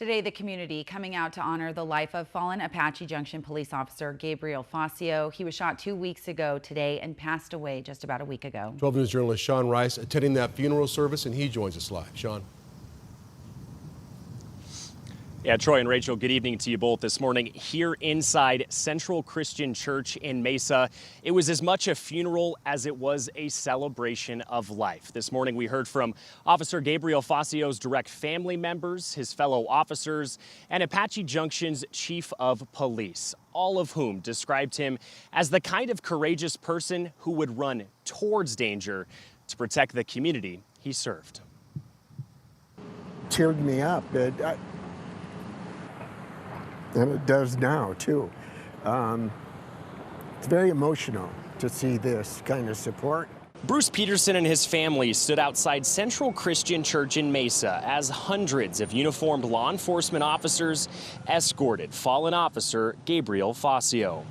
Today, the community coming out to honor the life of fallen Apache Junction police officer Gabriel Facio. He was shot 2 weeks ago today and passed away just about a week ago. 12 News journalist Sean Rice attending that funeral service, and he joins us live. Sean. Yeah, Troy and Rachel, good evening to you both this morning here inside Central Christian Church in Mesa. It was as much a funeral as it was a celebration of life. This morning we heard from Officer Gabriel Facio's direct family members, his fellow officers, and Apache Junction's chief of police, all of whom described him as the kind of courageous person who would run towards danger to protect the community he served. Cheered me up. And it does now, too. It's very emotional to see this kind of support. Bruce Peterson and his family stood outside Central Christian Church in Mesa as hundreds of uniformed law enforcement officers escorted fallen officer Gabriel Facio.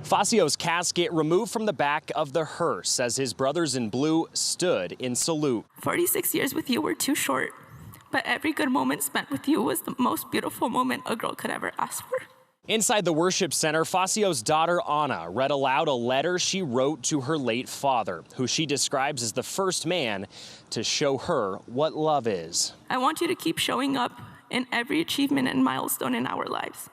Facio's casket removed from the back of the hearse as his brothers in blue stood in salute. 46 years with you were too short. But every good moment spent with you was the most beautiful moment a girl could ever ask for. Inside the worship center, Facio's daughter, Anna, read aloud a letter she wrote to her late father, who she describes as the first man to show her what love is. I want you to keep showing up in every achievement and milestone in our lives.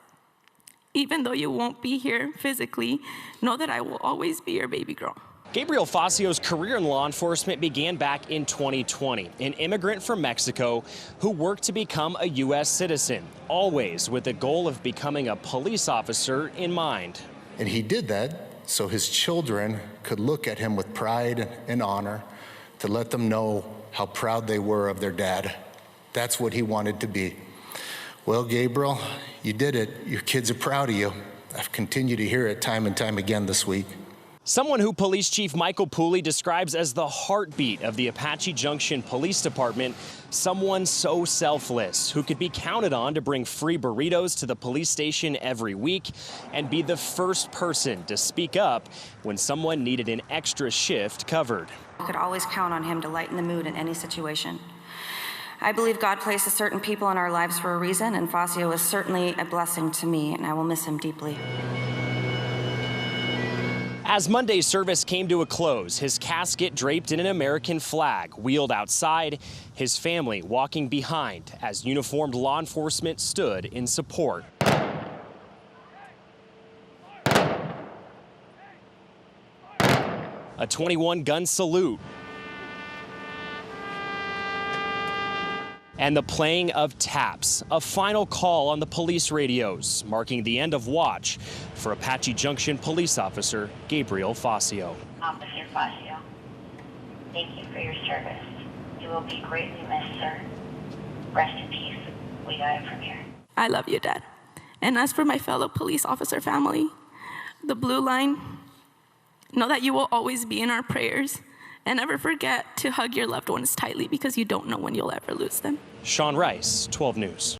Even though you won't be here physically, know that I will always be your baby girl. Gabriel Facio's career in law enforcement began back in 2020, an immigrant from Mexico who worked to become a U.S. citizen, always with the goal of becoming a police officer in mind. And he did that so his children could look at him with pride and honor, to let them know how proud they were of their dad. That's what he wanted to be. Well, Gabriel, you did it. Your kids are proud of you. I've continued to hear it time and time again this week. Someone who Police Chief Michael Pooley describes as the heartbeat of the Apache Junction Police Department, someone so selfless who could be counted on to bring free burritos to the police station every week and be the first person to speak up when someone needed an extra shift covered. You could always count on him to lighten the mood in any situation. I believe God places certain people in our lives for a reason, and Facio is certainly a blessing to me, and I will miss him deeply. As Monday's service came to a close, his casket draped in an American flag wheeled outside, his family walking behind as uniformed law enforcement stood in support. A 21-gun salute. And the playing of taps, a final call on the police radios, marking the end of watch for Apache Junction police officer Gabriel Facio. Officer Facio, thank you for your service. You will be greatly missed, sir. Rest in peace. We got it from here. I love you, Dad. And as for my fellow police officer family, the blue line, know that you will always be in our prayers. And never forget to hug your loved ones tightly, because you don't know when you'll ever lose them. Sean Rice, 12 News.